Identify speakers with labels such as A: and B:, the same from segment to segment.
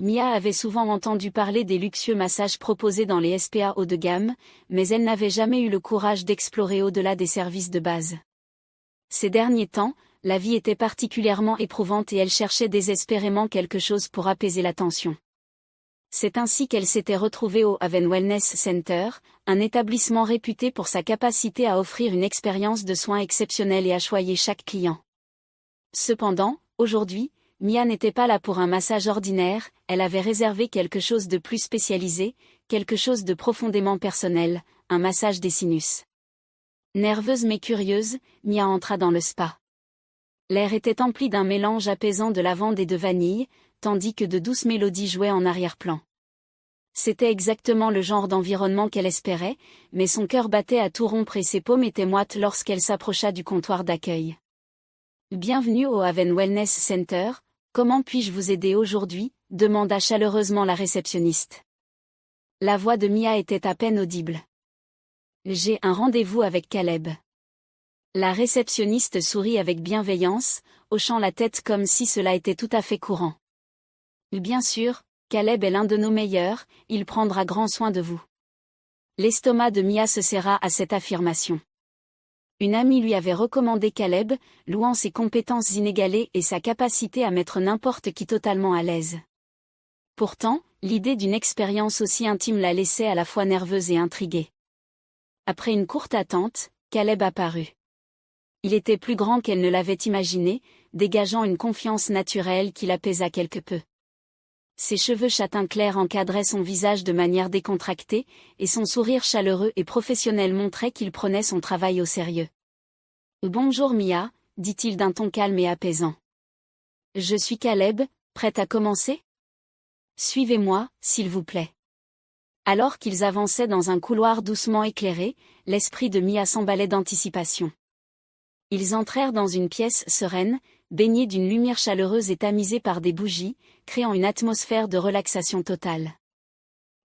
A: Mia avait souvent entendu parler des luxueux massages proposés dans les SPA haut de gamme, mais elle n'avait jamais eu le courage d'explorer au-delà des services de base. Ces derniers temps, la vie était particulièrement éprouvante et elle cherchait désespérément quelque chose pour apaiser la tension. C'est ainsi qu'elle s'était retrouvée au Haven Wellness Center, un établissement réputé pour sa capacité à offrir une expérience de soins exceptionnelle et à choyer chaque client. Cependant, aujourd'hui, Mia n'était pas là pour un massage ordinaire, elle avait réservé quelque chose de plus spécialisé, quelque chose de profondément personnel, un massage des sinus. Nerveuse mais curieuse, Mia entra dans le spa. L'air était empli d'un mélange apaisant de lavande et de vanille, tandis que de douces mélodies jouaient en arrière-plan. C'était exactement le genre d'environnement qu'elle espérait, mais son cœur battait à tout rompre et ses paumes étaient moites lorsqu'elle s'approcha du comptoir d'accueil. Bienvenue au Haven Wellness Center, comment puis-je vous aider aujourd'hui ? Demanda chaleureusement la réceptionniste. La voix de Mia était à peine audible. J'ai un rendez-vous avec Caleb. La réceptionniste sourit avec bienveillance, hochant la tête comme si cela était tout à fait courant. Bien sûr, Caleb est l'un de nos meilleurs, il prendra grand soin de vous. L'estomac de Mia se serra à cette affirmation. Une amie lui avait recommandé Caleb, louant ses compétences inégalées et sa capacité à mettre n'importe qui totalement à l'aise. Pourtant, l'idée d'une expérience aussi intime la laissait à la fois nerveuse et intriguée. Après une courte attente, Caleb apparut. Il était plus grand qu'elle ne l'avait imaginé, dégageant une confiance naturelle qui l'apaisa quelque peu. Ses cheveux châtain clair encadraient son visage de manière décontractée, et son sourire chaleureux et professionnel montrait qu'il prenait son travail au sérieux. « Bonjour Mia », dit-il d'un ton calme et apaisant. « Je suis Caleb, prête à commencer ? Suivez-moi, s'il vous plaît. » Alors qu'ils avançaient dans un couloir doucement éclairé, l'esprit de Mia s'emballait d'anticipation. Ils entrèrent dans une pièce sereine, baignée d'une lumière chaleureuse et tamisée par des bougies, créant une atmosphère de relaxation totale.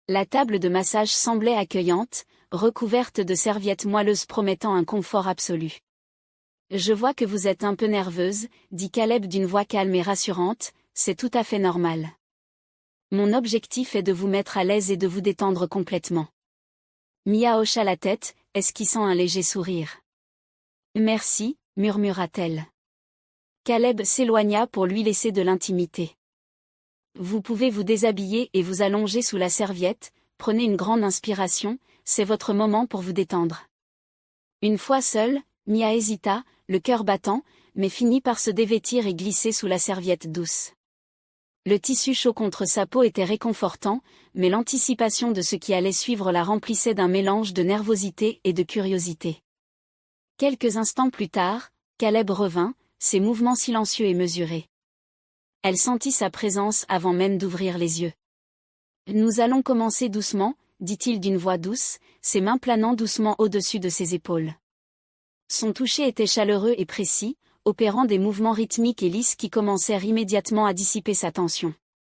A: La table de massage semblait accueillante, recouverte de serviettes moelleuses promettant un confort absolu. « Je vois que vous êtes un peu nerveuse, » dit Caleb d'une voix calme et rassurante, « c'est tout à fait normal. Mon objectif est de vous mettre à l'aise et de vous détendre complètement. » Mia hocha la tête, esquissant un léger sourire. « Merci », murmura-t-elle. Caleb s'éloigna pour lui laisser de l'intimité. « Vous pouvez vous déshabiller et vous allonger sous la serviette, prenez une grande inspiration, c'est votre moment pour vous détendre. » Une fois seule, Mia hésita, le cœur battant, mais finit par se dévêtir et glisser sous la serviette douce. Le tissu chaud contre sa peau était réconfortant, mais l'anticipation de ce qui allait suivre la remplissait d'un mélange de nervosité et de curiosité. Quelques instants plus tard, Caleb revint, ses mouvements silencieux et mesurés. Elle sentit sa présence avant même d'ouvrir les yeux. « Nous allons commencer doucement », dit-il d'une voix douce, ses mains planant doucement au-dessus de ses épaules. Son toucher était chaleureux et précis, opérant des mouvements rythmiques et lisses qui commencèrent immédiatement à dissiper sa tension.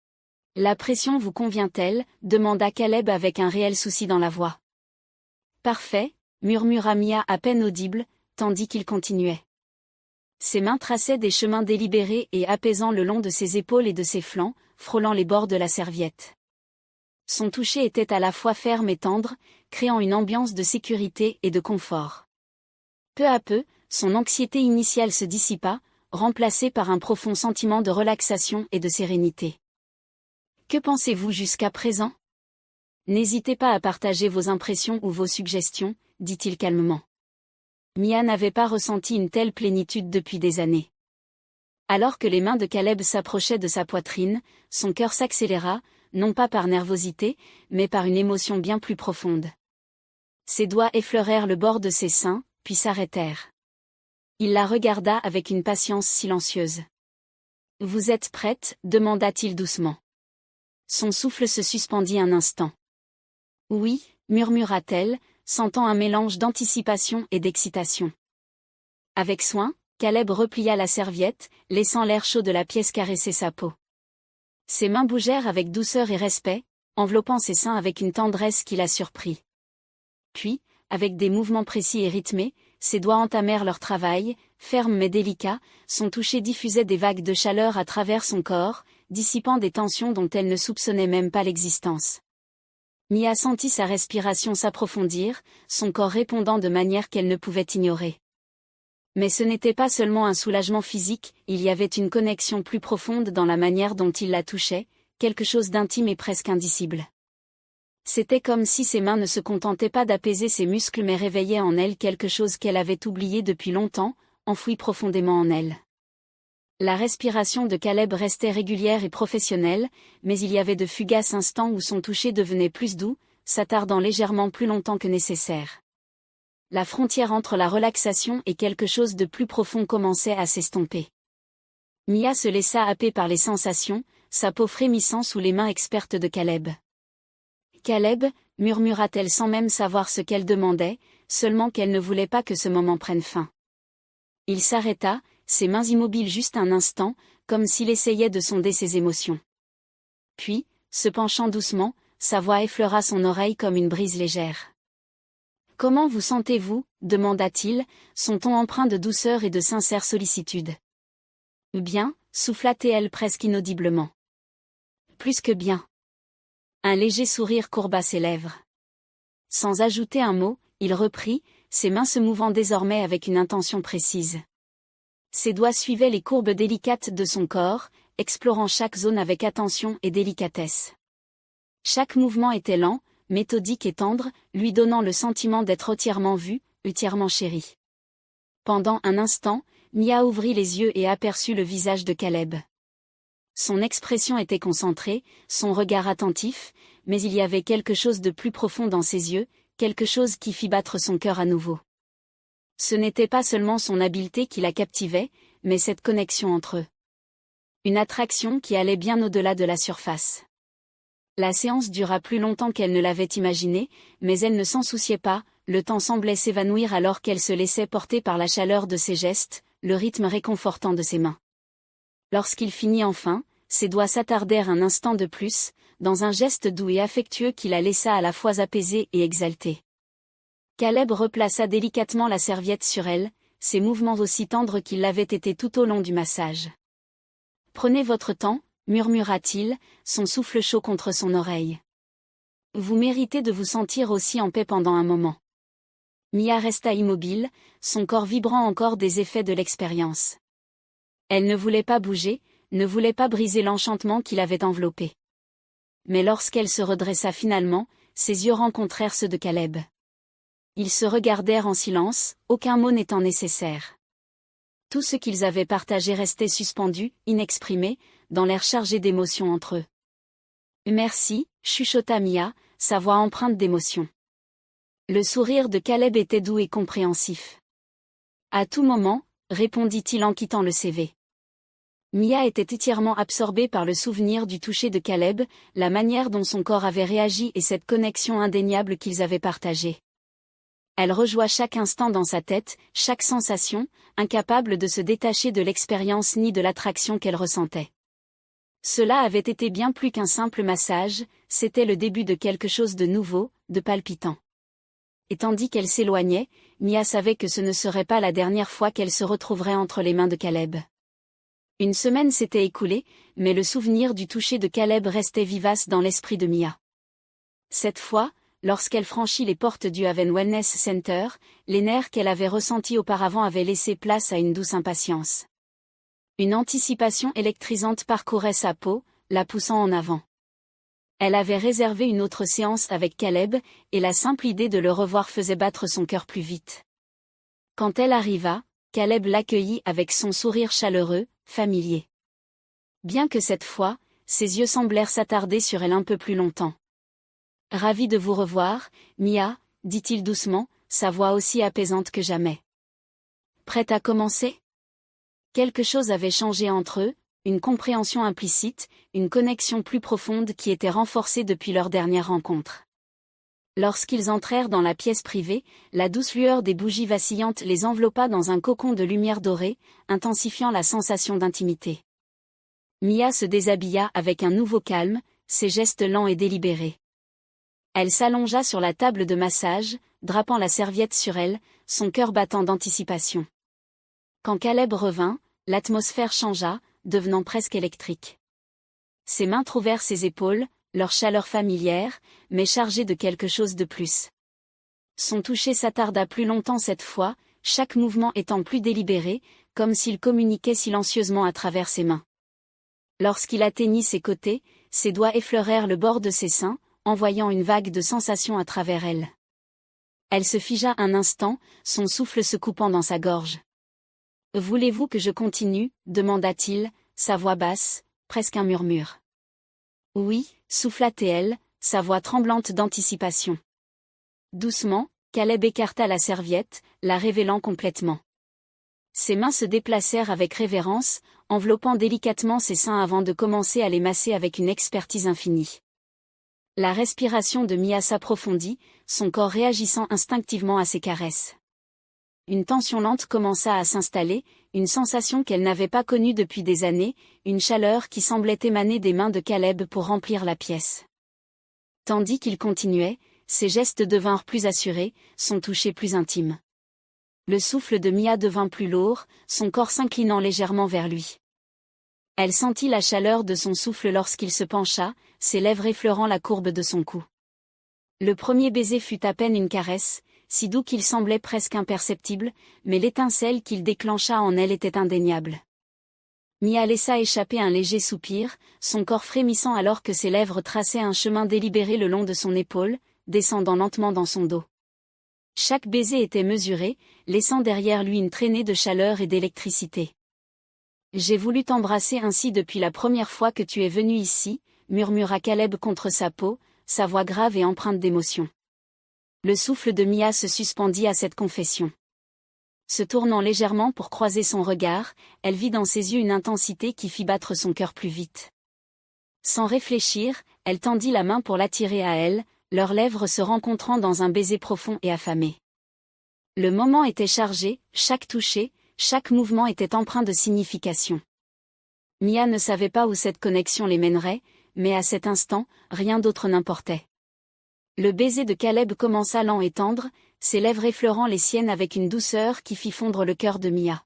A: « La pression vous convient-elle ? Demanda Caleb avec un réel souci dans la voix. « Parfait », murmura Mia à peine audible, tandis qu'il continuait. Ses mains traçaient des chemins délibérés et apaisants le long de ses épaules et de ses flancs, frôlant les bords de la serviette. Son toucher était à la fois ferme et tendre, créant une ambiance de sécurité et de confort. Peu à peu, son anxiété initiale se dissipa, remplacée par un profond sentiment de relaxation et de sérénité. « Que pensez-vous jusqu'à présent ? N'hésitez pas à partager vos impressions ou vos suggestions, » dit-il calmement. Mia n'avait pas ressenti une telle plénitude depuis des années. Alors que les mains de Caleb s'approchaient de sa poitrine, son cœur s'accéléra, non pas par nervosité, mais par une émotion bien plus profonde. Ses doigts effleurèrent le bord de ses seins, puis s'arrêtèrent. Il la regarda avec une patience silencieuse. « Vous êtes prête ? Demanda-t-il doucement. Son souffle se suspendit un instant. « Oui » murmura-t-elle, sentant un mélange d'anticipation et d'excitation. Avec soin, Caleb replia la serviette, laissant l'air chaud de la pièce caresser sa peau. Ses mains bougèrent avec douceur et respect, enveloppant ses seins avec une tendresse qui la surprit. Puis, avec des mouvements précis et rythmés, ses doigts entamèrent leur travail, fermes mais délicats, son toucher diffusait des vagues de chaleur à travers son corps, dissipant des tensions dont elle ne soupçonnait même pas l'existence. Mia sentit sa respiration s'approfondir, son corps répondant de manière qu'elle ne pouvait ignorer. Mais ce n'était pas seulement un soulagement physique, il y avait une connexion plus profonde dans la manière dont il la touchait, quelque chose d'intime et presque indicible. C'était comme si ses mains ne se contentaient pas d'apaiser ses muscles mais réveillaient en elle quelque chose qu'elle avait oublié depuis longtemps, enfoui profondément en elle. La respiration de Caleb restait régulière et professionnelle, mais il y avait de fugaces instants où son toucher devenait plus doux, s'attardant légèrement plus longtemps que nécessaire. La frontière entre la relaxation et quelque chose de plus profond commençait à s'estomper. Mia se laissa happer par les sensations, sa peau frémissant sous les mains expertes de Caleb. « Caleb » murmura-t-elle sans même savoir ce qu'elle demandait, seulement qu'elle ne voulait pas que ce moment prenne fin. Il s'arrêta, ses mains immobiles juste un instant, comme s'il essayait de sonder ses émotions. Puis, se penchant doucement, sa voix effleura son oreille comme une brise légère. « Comment vous sentez-vous » demanda-t-il, son ton empreint de douceur et de sincère sollicitude. « Bien » souffla-t-elle presque inaudiblement. « Plus que bien. » Un léger sourire courba ses lèvres. Sans ajouter un mot, il reprit, ses mains se mouvant désormais avec une intention précise. Ses doigts suivaient les courbes délicates de son corps, explorant chaque zone avec attention et délicatesse. Chaque mouvement était lent, méthodique et tendre, lui donnant le sentiment d'être entièrement vue, entièrement chérie. Pendant un instant, Mia ouvrit les yeux et aperçut le visage de Caleb. Son expression était concentrée, son regard attentif, mais il y avait quelque chose de plus profond dans ses yeux, quelque chose qui fit battre son cœur à nouveau. Ce n'était pas seulement son habileté qui la captivait, mais cette connexion entre eux. Une attraction qui allait bien au-delà de la surface. La séance dura plus longtemps qu'elle ne l'avait imaginé, mais elle ne s'en souciait pas, le temps semblait s'évanouir alors qu'elle se laissait porter par la chaleur de ses gestes, le rythme réconfortant de ses mains. Lorsqu'il finit enfin, ses doigts s'attardèrent un instant de plus, dans un geste doux et affectueux qui la laissa à la fois apaisée et exaltée. Caleb replaça délicatement la serviette sur elle, ses mouvements aussi tendres qu'ils l'avaient été tout au long du massage. « Prenez votre temps » murmura-t-il, son souffle chaud contre son oreille. « Vous méritez de vous sentir aussi en paix pendant un moment. » Mia resta immobile, son corps vibrant encore des effets de l'expérience. Elle ne voulait pas bouger, ne voulait pas briser l'enchantement qui l'avait enveloppée. Mais lorsqu'elle se redressa finalement, ses yeux rencontrèrent ceux de Caleb. Ils se regardèrent en silence, aucun mot n'étant nécessaire. Tout ce qu'ils avaient partagé restait suspendu, inexprimé, dans l'air chargé d'émotion entre eux. « Merci » chuchota Mia, sa voix empreinte d'émotion. Le sourire de Caleb était doux et compréhensif. « À tout moment » répondit-il en quittant le CV. Mia était entièrement absorbée par le souvenir du toucher de Caleb, la manière dont son corps avait réagi et cette connexion indéniable qu'ils avaient partagée. Elle rejoua chaque instant dans sa tête, chaque sensation, incapable de se détacher de l'expérience ni de l'attraction qu'elle ressentait. Cela avait été bien plus qu'un simple massage, c'était le début de quelque chose de nouveau, de palpitant. Et tandis qu'elle s'éloignait, Mia savait que ce ne serait pas la dernière fois qu'elle se retrouverait entre les mains de Caleb. Une semaine s'était écoulée, mais le souvenir du toucher de Caleb restait vivace dans l'esprit de Mia. Cette fois, lorsqu'elle franchit les portes du Haven Wellness Center, les nerfs qu'elle avait ressentis auparavant avaient laissé place à une douce impatience. Une anticipation électrisante parcourait sa peau, la poussant en avant. Elle avait réservé une autre séance avec Caleb, et la simple idée de le revoir faisait battre son cœur plus vite. Quand elle arriva, Caleb l'accueillit avec son sourire chaleureux, familier. Bien que cette fois, ses yeux semblèrent s'attarder sur elle un peu plus longtemps. « Ravi de vous revoir, Mia » dit-il doucement, sa voix aussi apaisante que jamais. « Prête à commencer ?» Quelque chose avait changé entre eux, une compréhension implicite, une connexion plus profonde qui était renforcée depuis leur dernière rencontre. Lorsqu'ils entrèrent dans la pièce privée, la douce lueur des bougies vacillantes les enveloppa dans un cocon de lumière dorée, intensifiant la sensation d'intimité. Mia se déshabilla avec un nouveau calme, ses gestes lents et délibérés. Elle s'allongea sur la table de massage, drapant la serviette sur elle, son cœur battant d'anticipation. Quand Caleb revint, l'atmosphère changea, devenant presque électrique. Ses mains trouvèrent ses épaules, leur chaleur familière, mais chargée de quelque chose de plus. Son toucher s'attarda plus longtemps cette fois, chaque mouvement étant plus délibéré, comme s'il communiquait silencieusement à travers ses mains. Lorsqu'il atteignit ses côtés, ses doigts effleurèrent le bord de ses seins, envoyant une vague de sensations à travers elle. Elle se figea un instant, son souffle se coupant dans sa gorge. « Voulez-vous que je continue » demanda-t-il, sa voix basse, presque un murmure. « Oui » souffla-t-elle, sa voix tremblante d'anticipation. Doucement, Caleb écarta la serviette, la révélant complètement. Ses mains se déplacèrent avec révérence, enveloppant délicatement ses seins avant de commencer à les masser avec une expertise infinie. La respiration de Mia s'approfondit, son corps réagissant instinctivement à ses caresses. Une tension lente commença à s'installer, une sensation qu'elle n'avait pas connue depuis des années, une chaleur qui semblait émaner des mains de Caleb pour remplir la pièce. Tandis qu'il continuait, ses gestes devinrent plus assurés, son toucher plus intime. Le souffle de Mia devint plus lourd, son corps s'inclinant légèrement vers lui. Elle sentit la chaleur de son souffle lorsqu'il se pencha, ses lèvres effleurant la courbe de son cou. Le premier baiser fut à peine une caresse, si doux qu'il semblait presque imperceptible, mais l'étincelle qu'il déclencha en elle était indéniable. Mia laissa échapper un léger soupir, son corps frémissant alors que ses lèvres traçaient un chemin délibéré le long de son épaule, descendant lentement dans son dos. Chaque baiser était mesuré, laissant derrière lui une traînée de chaleur et d'électricité. « J'ai voulu t'embrasser ainsi depuis la première fois que tu es venu ici », murmura Caleb contre sa peau, sa voix grave et empreinte d'émotion. Le souffle de Mia se suspendit à cette confession. Se tournant légèrement pour croiser son regard, elle vit dans ses yeux une intensité qui fit battre son cœur plus vite. Sans réfléchir, elle tendit la main pour l'attirer à elle, leurs lèvres se rencontrant dans un baiser profond et affamé. Le moment était chargé, chaque toucher, chaque mouvement était empreint de signification. Mia ne savait pas où cette connexion les mènerait, mais à cet instant, rien d'autre n'importait. Le baiser de Caleb commença lent et tendre, ses lèvres effleurant les siennes avec une douceur qui fit fondre le cœur de Mia.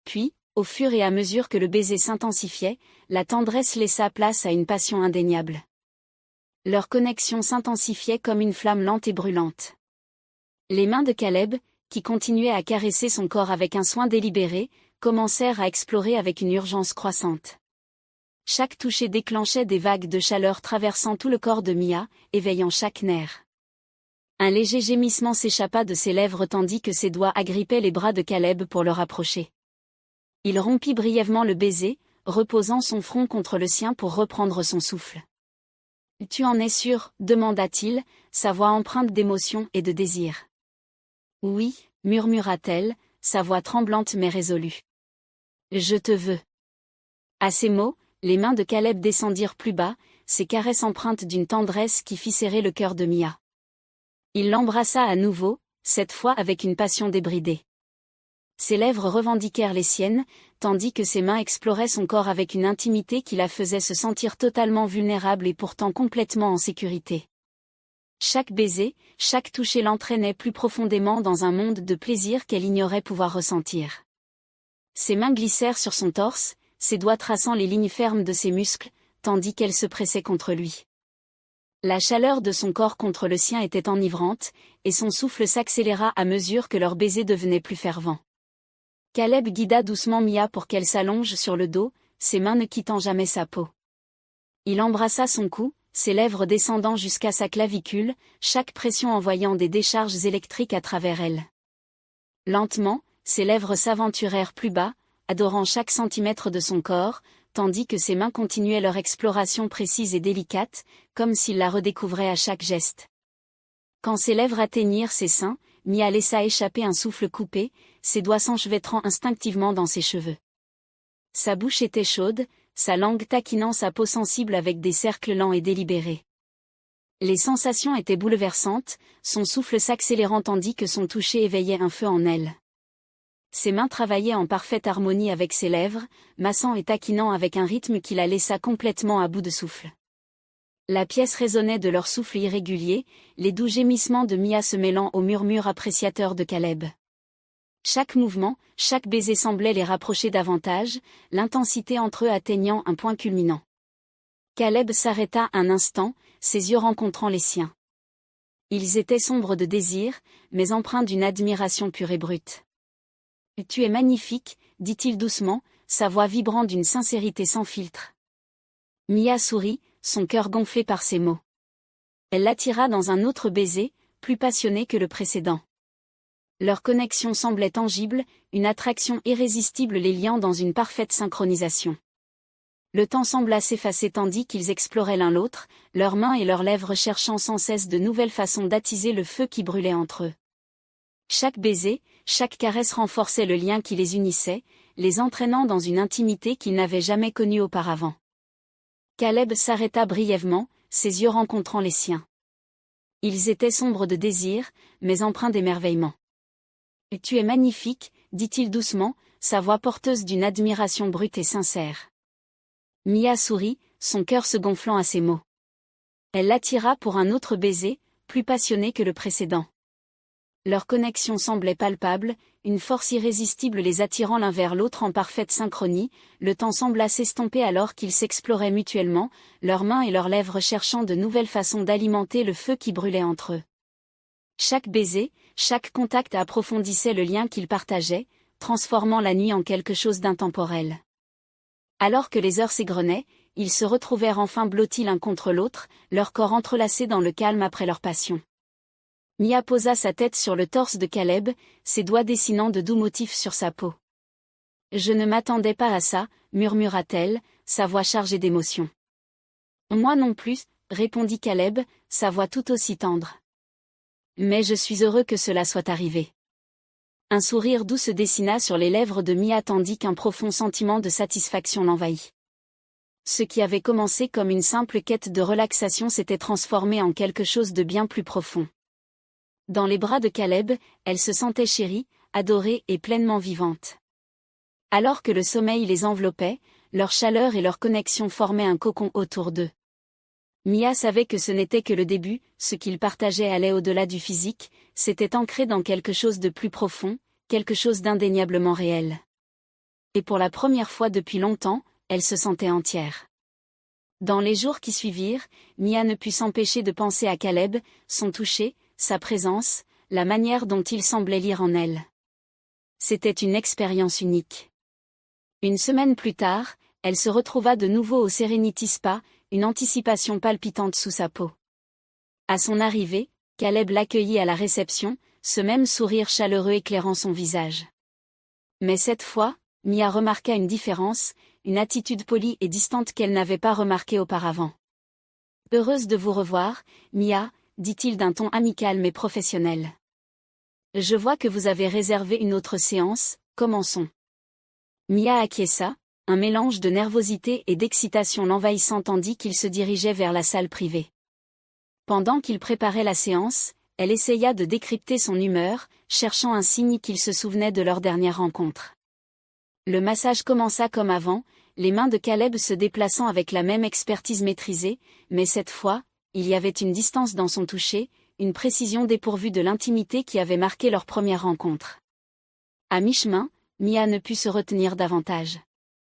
A: Puis, au fur et à mesure que le baiser s'intensifiait, la tendresse laissa place à une passion indéniable. Leur connexion s'intensifiait comme une flamme lente et brûlante. Les mains de Caleb, qui continuaient à caresser son corps avec un soin délibéré, commencèrent à explorer avec une urgence croissante. Chaque toucher déclenchait des vagues de chaleur traversant tout le corps de Mia, éveillant chaque nerf. Un léger gémissement s'échappa de ses lèvres tandis que ses doigts agrippaient les bras de Caleb pour le rapprocher. Il rompit brièvement le baiser, reposant son front contre le sien pour reprendre son souffle. « Tu en es sûr ?» demanda-t-il, sa voix empreinte d'émotion et de désir. « Oui » murmura-t-elle, sa voix tremblante mais résolue. « Je te veux. » À ces mots, les mains de Caleb descendirent plus bas, ses caresses empreintes d'une tendresse qui fit serrer le cœur de Mia. Il l'embrassa à nouveau, cette fois avec une passion débridée. Ses lèvres revendiquèrent les siennes, tandis que ses mains exploraient son corps avec une intimité qui la faisait se sentir totalement vulnérable et pourtant complètement en sécurité. Chaque baiser, chaque toucher l'entraînait plus profondément dans un monde de plaisir qu'elle ignorait pouvoir ressentir. Ses mains glissèrent sur son torse, ses doigts traçant les lignes fermes de ses muscles, tandis qu'elle se pressait contre lui. La chaleur de son corps contre le sien était enivrante, et son souffle s'accéléra à mesure que leur baiser devenait plus fervent. Caleb guida doucement Mia pour qu'elle s'allonge sur le dos, ses mains ne quittant jamais sa peau. Il embrassa son cou, ses lèvres descendant jusqu'à sa clavicule, chaque pression envoyant des décharges électriques à travers elle. Lentement, ses lèvres s'aventurèrent plus bas, adorant chaque centimètre de son corps, tandis que ses mains continuaient leur exploration précise et délicate, comme s'il la redécouvrait à chaque geste. Quand ses lèvres atteignirent ses seins, Mia laissa échapper un souffle coupé, ses doigts s'enchevêtrant instinctivement dans ses cheveux. Sa bouche était chaude, sa langue taquinant sa peau sensible avec des cercles lents et délibérés. Les sensations étaient bouleversantes, son souffle s'accélérant tandis que son toucher éveillait un feu en elle. Ses mains travaillaient en parfaite harmonie avec ses lèvres, massant et taquinant avec un rythme qui la laissa complètement à bout de souffle. La pièce résonnait de leur souffle irrégulier, les doux gémissements de Mia se mêlant aux murmures appréciateurs de Caleb. Chaque mouvement, chaque baiser semblait les rapprocher davantage, l'intensité entre eux atteignant un point culminant. Caleb s'arrêta un instant, ses yeux rencontrant les siens. Ils étaient sombres de désir, mais empreints d'une admiration pure et brute. « Tu es magnifique », dit-il doucement, sa voix vibrant d'une sincérité sans filtre. Mia sourit, son cœur gonflé par ces mots. Elle l'attira dans un autre baiser, plus passionné que le précédent. Leur connexion semblait tangible, une attraction irrésistible les liant dans une parfaite synchronisation. Le temps sembla s'effacer tandis qu'ils exploraient l'un l'autre, leurs mains et leurs lèvres cherchant sans cesse de nouvelles façons d'attiser le feu qui brûlait entre eux. Chaque baiser, chaque caresse renforçait le lien qui les unissait, les entraînant dans une intimité qu'ils n'avaient jamais connue auparavant. Caleb s'arrêta brièvement, ses yeux rencontrant les siens. Ils étaient sombres de désir, mais empreints d'émerveillement. « Tu es magnifique », dit-il doucement, sa voix porteuse d'une admiration brute et sincère. Mia sourit, son cœur se gonflant à ces mots. Elle l'attira pour un autre baiser, plus passionné que le précédent. Leur connexion semblait palpable, une force irrésistible les attirant l'un vers l'autre en parfaite synchronie, le temps sembla s'estomper alors qu'ils s'exploraient mutuellement, leurs mains et leurs lèvres cherchant de nouvelles façons d'alimenter le feu qui brûlait entre eux. Chaque baiser, chaque contact approfondissait le lien qu'ils partageaient, transformant la nuit en quelque chose d'intemporel. Alors que les heures s'égrenaient, ils se retrouvèrent enfin blottis l'un contre l'autre, leurs corps entrelacés dans le calme après leur passion. Mia posa sa tête sur le torse de Caleb, ses doigts dessinant de doux motifs sur sa peau. « Je ne m'attendais pas à ça », murmura-t-elle, sa voix chargée d'émotion. « Moi non plus », répondit Caleb, sa voix tout aussi tendre. « Mais je suis heureux que cela soit arrivé. » Un sourire doux se dessina sur les lèvres de Mia tandis qu'un profond sentiment de satisfaction l'envahit. Ce qui avait commencé comme une simple quête de relaxation s'était transformé en quelque chose de bien plus profond. Dans les bras de Caleb, elle se sentait chérie, adorée et pleinement vivante. Alors que le sommeil les enveloppait, leur chaleur et leur connexion formaient un cocon autour d'eux. Mia savait que ce n'était que le début, ce qu'ils partageaient allait au-delà du physique, c'était ancré dans quelque chose de plus profond, quelque chose d'indéniablement réel. Et pour la première fois depuis longtemps, elle se sentait entière. Dans les jours qui suivirent, Mia ne put s'empêcher de penser à Caleb, son toucher, sa présence, la manière dont il semblait lire en elle. C'était une expérience unique. Une semaine plus tard, elle se retrouva de nouveau au Serenity Spa, une anticipation palpitante sous sa peau. À son arrivée, Caleb l'accueillit à la réception, ce même sourire chaleureux éclairant son visage. Mais cette fois, Mia remarqua une différence, une attitude polie et distante qu'elle n'avait pas remarquée auparavant. « Heureuse de vous revoir, Mia », dit-il d'un ton amical mais professionnel. « Je vois que vous avez réservé une autre séance, commençons. » Mia acquiesça, un mélange de nervosité et d'excitation l'envahissant tandis qu'il se dirigeait vers la salle privée. Pendant qu'il préparait la séance, elle essaya de décrypter son humeur, cherchant un signe qu'il se souvenait de leur dernière rencontre. Le massage commença comme avant, les mains de Caleb se déplaçant avec la même expertise maîtrisée, mais cette fois, il y avait une distance dans son toucher, une précision dépourvue de l'intimité qui avait marqué leur première rencontre. À mi-chemin, Mia ne put se retenir davantage.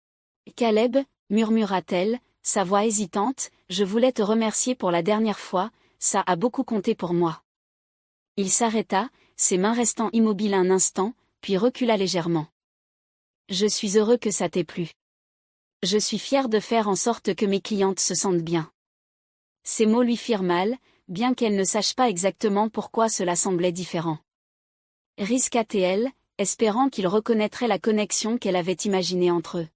A: « Caleb », murmura-t-elle, sa voix hésitante, « je voulais te remercier pour la dernière fois, ça a beaucoup compté pour moi. » Il s'arrêta, ses mains restant immobiles un instant, puis recula légèrement. « Je suis heureux que ça t'ait plu. Je suis fier de faire en sorte que mes clientes se sentent bien. » Ces mots lui firent mal, bien qu'elle ne sache pas exactement pourquoi cela semblait différent. Risqua-t-elle, espérant qu'il reconnaîtrait la connexion qu'elle avait imaginée entre eux.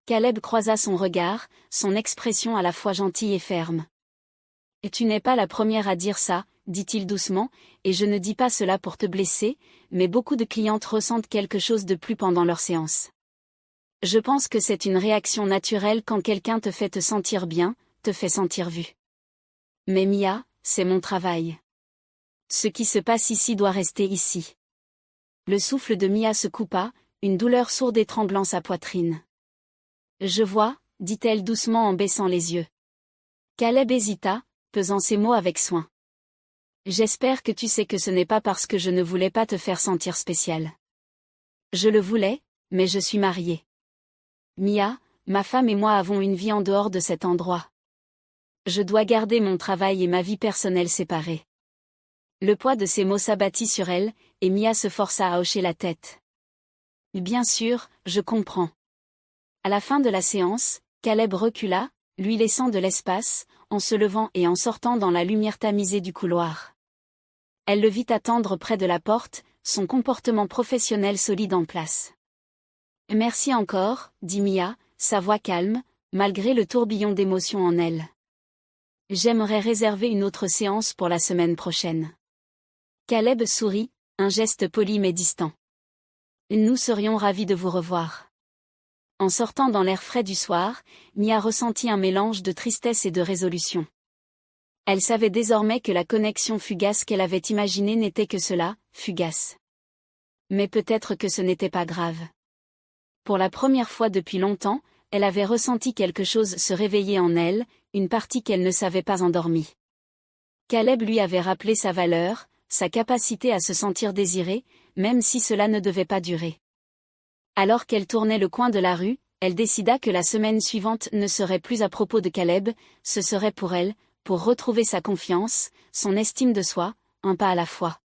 A: Caleb croisa son regard, son expression à la fois gentille et ferme. « Et tu n'es pas la première à dire ça, » dit-il doucement, « et je ne dis pas cela pour te blesser, mais beaucoup de clientes ressentent quelque chose de plus pendant leur séance. Je pense que c'est une réaction naturelle quand quelqu'un te fait te sentir bien, te fait sentir vu. Mais Mia, c'est mon travail. Ce qui se passe ici doit rester ici. » Le souffle de Mia se coupa, une douleur sourde étranglant sa poitrine. « Je vois », dit-elle doucement en baissant les yeux. Caleb hésita, pesant ses mots avec soin. « J'espère que tu sais que ce n'est pas parce que je ne voulais pas te faire sentir spécial. Je le voulais, mais je suis mariée. Mia, ma femme et moi avons une vie en dehors de cet endroit. Je dois garder mon travail et ma vie personnelle séparés. Le poids de ces mots s'abattit sur elle, et Mia se força à hocher la tête. Bien sûr, je comprends. À la fin de la séance, Caleb recula, lui laissant de l'espace, en se levant et en sortant dans la lumière tamisée du couloir. Elle le vit attendre près de la porte, son comportement professionnel solide en place. Merci encore, dit Mia, sa voix calme, malgré le tourbillon d'émotions en elle. J'aimerais réserver une autre séance pour la semaine prochaine. Caleb sourit, un geste poli mais distant. Nous serions ravis de vous revoir. En sortant dans l'air frais du soir, Mia ressentit un mélange de tristesse et de résolution. Elle savait désormais que la connexion fugace qu'elle avait imaginée n'était que cela, fugace. Mais peut-être que ce n'était pas grave. Pour la première fois depuis longtemps, elle avait ressenti quelque chose se réveiller en elle, une partie qu'elle ne savait pas endormie. Caleb lui avait rappelé sa valeur, sa capacité à se sentir désirée, même si cela ne devait pas durer. Alors qu'elle tournait le coin de la rue, elle décida que la semaine suivante ne serait plus à propos de Caleb, ce serait pour elle, pour retrouver sa confiance, son estime de soi, un pas à la fois.